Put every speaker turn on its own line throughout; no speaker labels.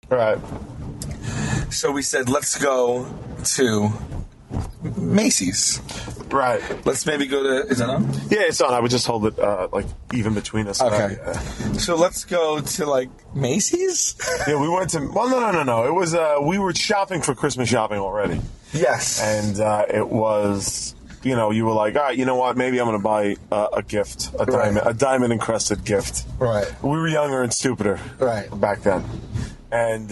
Right.
So we said, let's go to Macy's.
Right.
Let's maybe go to... Is that on?
Yeah, it's on. I would just hold it, even between us.
Okay.
Right?
So let's go to, Macy's?
Yeah, we went to... Well, no. It was... we were shopping for Christmas shopping already.
Yes.
And it was... you were like, all right, you know what? Maybe I'm going to buy a gift, a diamond-encrusted gift.
Right.
We were younger and stupider back then. And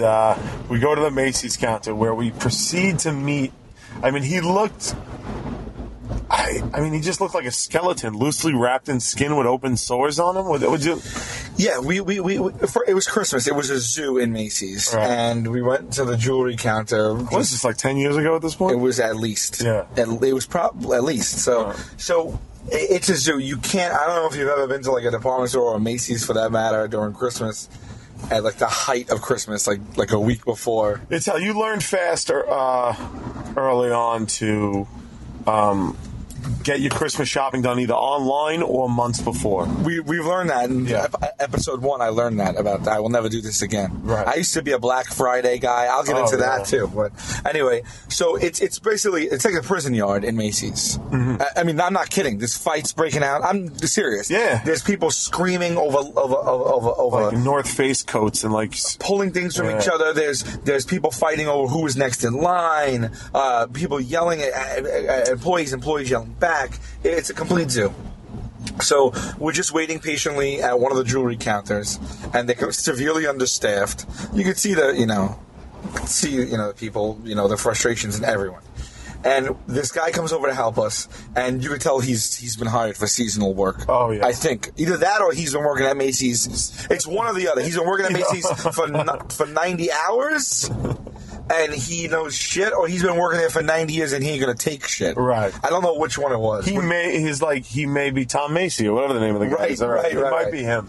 we go to the Macy's counter where we proceed to meet... I mean, he looked... he just looked like a skeleton, loosely wrapped in skin with open sores on him. Would you?
Yeah, it was Christmas. It was a zoo in Macy's, and we went to the jewelry counter.
What was this, 10 years ago at this point?
It was at least.
Yeah.
It was probably at least. So it's a zoo. You can't. I don't know if you've ever been to a department store or Macy's for that matter during Christmas. At the height of Christmas, like a week before.
It's how you learned faster early on to get your Christmas shopping done either online or months before.
We've learned that in episode 1. I learned that about that. I will never do this again.
Right.
I used to be a Black Friday guy. I'll get into that too. But anyway, so it's basically like a prison yard in Macy's. Mm-hmm. I mean, I'm not kidding. There's fights breaking out. I'm serious.
Yeah.
There's people screaming over
North Face coats and
pulling things from each other. There's people fighting over who is next in line. People yelling at employees yelling back. It's a complete zoo. So we're just waiting patiently at one of the jewelry counters, and they're severely understaffed. You can see the people, the frustrations in everyone. And this guy comes over to help us, and you can tell he's been hired for seasonal work.
Oh, yeah.
I think either that or he's been working at Macy's. It's one or the other. He's been working at Macy's for 90 hours. And he knows shit, or he's been working there for 90 years and he ain't gonna take shit.
Right.
I don't know which one it was.
He may be Tom Macy or whatever the name of the guy is. It might be him.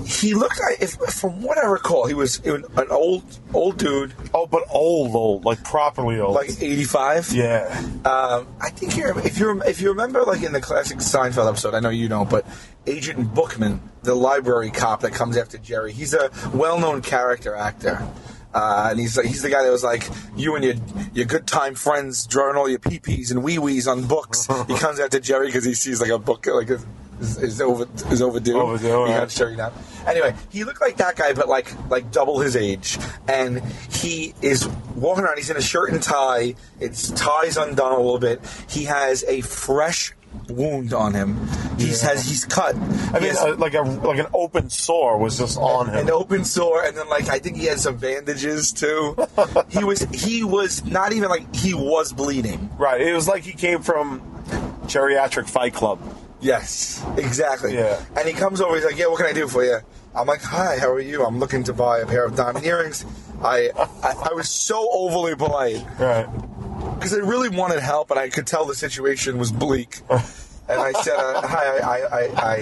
He looked like, from what I recall, he was an old dude.
Oh, but old, properly old.
85.
Yeah.
I think if you remember, in the classic Seinfeld episode, I know you don't, but Agent Bookman, the library cop that comes after Jerry, he's a well-known character actor. And he's the guy that was like, you and your good time friends drawing all your pee-pees and wee-wees on books. He comes after Jerry because he sees a book is overdue. He got Jerry down. Anyway, he looked like that guy, but like double his age. And he is walking around. He's in a shirt and tie. Its tie's undone a little bit. He has a fresh wound on him. He's cut.
Like an open sore was just on him.
An open sore, and then I think he had some bandages too. he was not even he was bleeding.
Right. It was like he came from Geriatric Fight Club.
Yes, exactly.
Yeah.
And he comes over. He's like, "Yeah, what can I do for you?" I'm like, "Hi, how are you? I'm looking to buy a pair of diamond earrings." I was so overly polite.
Right.
Because I really wanted help, and I could tell the situation was bleak. And I said, "Hi,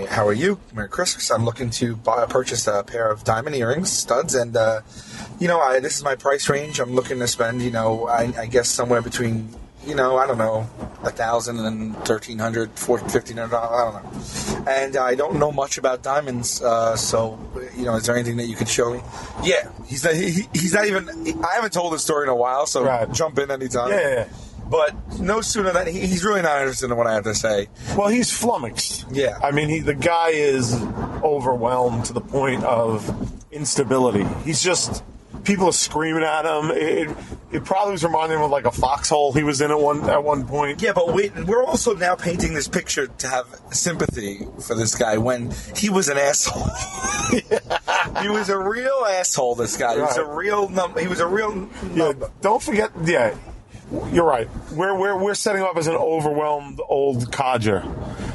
how are you? Merry Christmas. I'm looking to purchase a pair of diamond earrings, studs, and this is my price range. I'm looking to spend, I guess somewhere between, I don't know, $1,000 and $1,300, $1,500. I don't know. And I don't know much about diamonds, so is there anything that you could show me?" Yeah, he's not even. I haven't told this story in a while, so jump in anytime.
Yeah.
But no sooner than he's really not interested in what I have to say.
Well, he's flummoxed.
Yeah.
I mean, the guy is overwhelmed to the point of instability. He's just, people are screaming at him. It probably was reminding him of a foxhole he was in at one point.
Yeah, but wait, we're also now painting this picture to have sympathy for this guy when he was an asshole. He was a real asshole. This guy. He was a real number.
Yeah, don't forget. Yeah. You're right. We're setting him up as an overwhelmed old codger,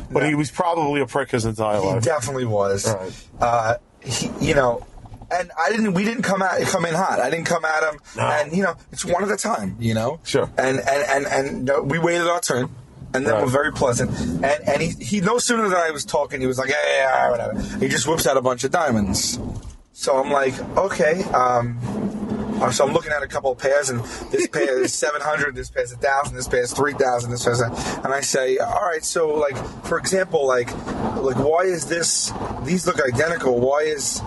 but he was probably a prick his entire life.
He definitely was.
Right.
And we didn't come in hot. I didn't come at him, and it's one at a time.
Sure.
And we waited our turn. And then we're very pleasant. And he no sooner than I was talking, he was like, yeah, whatever. He just whips out a bunch of diamonds. So I'm like, okay. So I'm looking at a couple of pairs, and this pair is $700, this pair is $1,000, this pair is $3,000, this pair is $1,000. And I say, all right, so for example, why is this? These look identical. Why is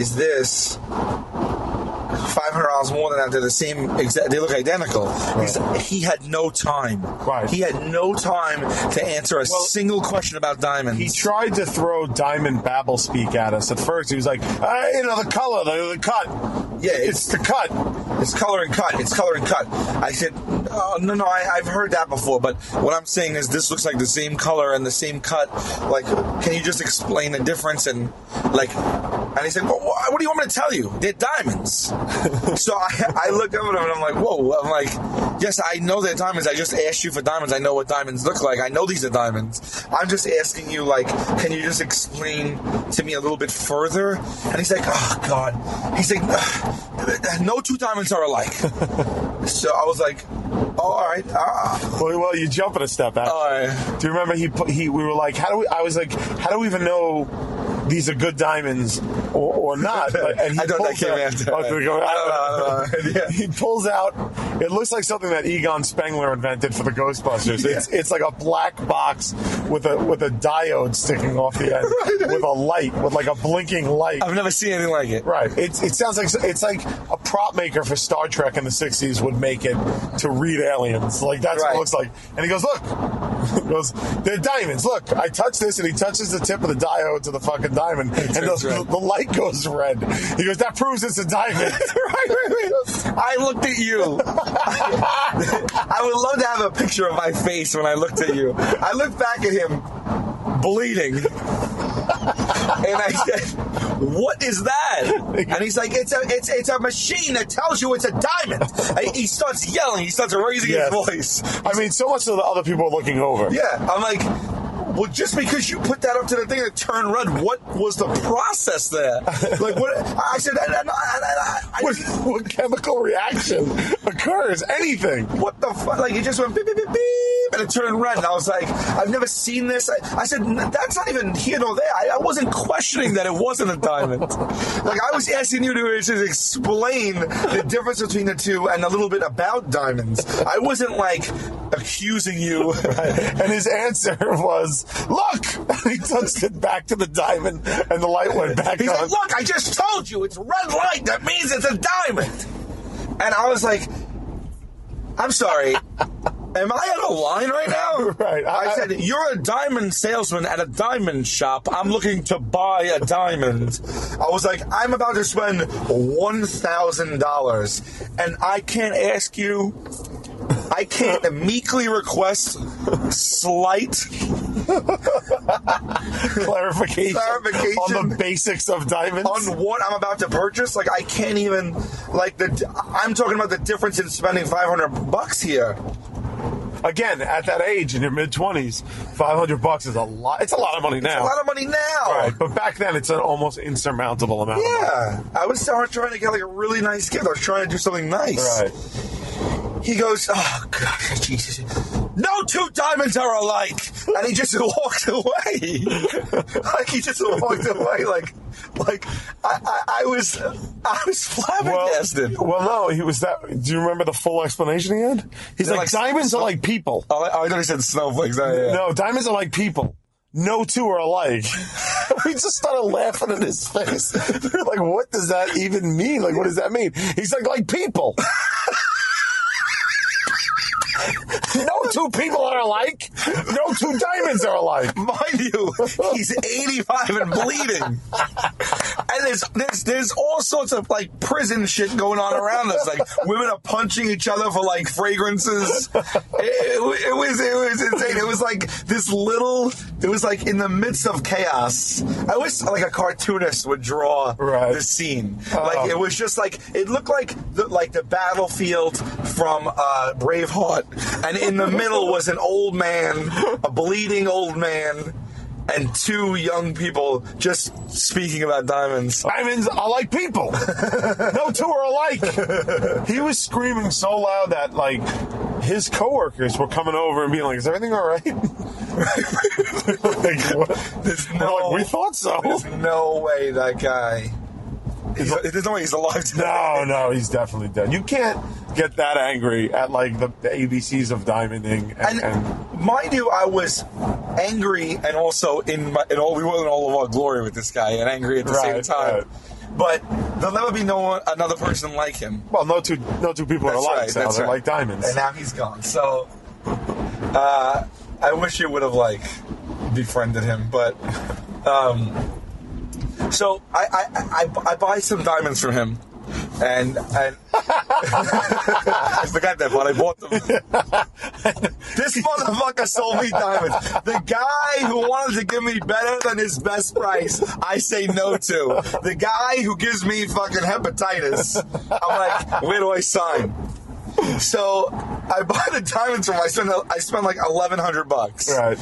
is this $500 more than that. They're the same exact. They look identical.
Right.
He had no time.
Right.
He had no time to answer a single question about diamonds.
He tried to throw diamond babble speak at us. At first, he was like, the color, the cut.
Yeah,
it's the cut.
It's color and cut. It's color and cut. I said, no, I've heard that before, but what I'm saying is this looks like the same color and the same cut. Like, can you just explain the difference? And he said, well, what do you want me to tell you? They're diamonds. So I looked up at him and I'm like, whoa. I'm like, yes, I know they're diamonds. I just asked you for diamonds. I know what diamonds look like. I know these are diamonds. I'm just asking you, like, can you just explain to me a little bit further? And he's like, oh, God. He's like, no two diamonds are alike. So I was like, oh, all right.
Well, you jump in a step after.
All right.
Do you remember we were like, I was like, how do we even know these are good diamonds or not? And he
I don't know. I can't answer. I don't know. Yeah.
He pulls out, it looks like something that Egon Spengler invented for the Ghostbusters.
Yeah.
It's like a black box with a diode sticking off the end, with a light, with like a blinking light.
I've never seen anything like it.
Right. It sounds like it's like a prop maker for Star Trek in the 60s would make it to read aliens. Like, that's what it looks like. And he goes, look. He goes, they're diamonds. Look, I touched this, and he touches the tip of the diode to the fucking diamond, and the light goes red. He goes, that proves it's a diamond.
Right. I looked at you. I would love to have a picture of my face when I looked at you. I looked back at him, bleeding. And I said, what is that? And he's like, it's a machine that tells you it's a diamond. And he starts yelling. He starts raising his voice.
I mean, so much so that other people are looking over.
Yeah. I'm like, well, just because you put that up to the thing that turned red, what was the process there? Like, what? I said,
what chemical reaction occurs? Anything?
What the fuck? Like, it just went beep, beep, beep, beep, and it turned red. And I was like, I've never seen this. I said, that's not even here nor there. I wasn't questioning that it wasn't a diamond. Like, I was asking you to just explain the difference between the two and a little bit about diamonds. I wasn't, like, accusing you.
Right. And his answer was, look! And he touched it back to the diamond, and the light went back on.
He's like, look, I just told you, it's red light. That means it's a diamond. And I was like, I'm sorry. Am I out of line right now?
Right.
I said, you're a diamond salesman at a diamond shop. I'm looking to buy a diamond. I was like, I'm about to spend $1,000, and I can't ask you. I can't meekly request slight
clarification on the basics of diamonds.
On what I'm about to purchase. Like, I can't even, like, I'm talking about the difference in spending $500 here.
Again, at that age, in your mid-20s, $500 is a lot. It's a lot of money now.
It's a lot of money now.
Right, but back then, it's an almost insurmountable amount of money.
Yeah. I was trying to get, like, a really nice gift. I was trying to do something nice.
Right.
He goes, oh, God, Jesus. No two diamonds are alike. And he just walked away. Like, he just walked away. Like I was flabbergasted.
Well, no, he was that. Do you remember the full explanation he had? He's like, diamonds are like people.
Oh, I thought he said snowflakes.
No, diamonds are like people. No two are alike. We just started laughing in his face. We're like, what does that even mean? Like, what does that mean? He's like people. No two people are alike. No two diamonds are alike.
Mind you, he's 85 and bleeding. And there's all sorts of, like, prison shit going on around us. Like, women are punching each other for, like, fragrances. It was insane. It was like it was like in the midst of chaos. I wish, like, a cartoonist would draw the scene. Like, it was just like, it looked like the battlefield from Braveheart. And in the middle was an old man, a bleeding old man, and two young people just speaking about diamonds.
Diamonds are like people. No two are alike. He was screaming so loud that, like, his coworkers were coming over and being like, is everything all right? Like, what? We thought so.
There's no way that guy... There's no way he's alive today.
No, he's definitely dead. You can't get that angry at, like, the ABCs of diamonding. And
mind you, I was angry and also in all of our glory with this guy, and angry at the same time. Right. But there'll never be another person like him.
Well, no two people are alike.
Right,
So
that's
they're
right.
like diamonds.
And now he's gone. So I wish you would have befriended him, but so I buy some diamonds from him, and I forgot that, but I bought them. This motherfucker sold me diamonds. The guy who wanted to give me better than his best price, I say no to. The guy who gives me fucking hepatitis, I'm like, where do I sign? So I bought the diamonds from him. I spent like $1,100.
Right.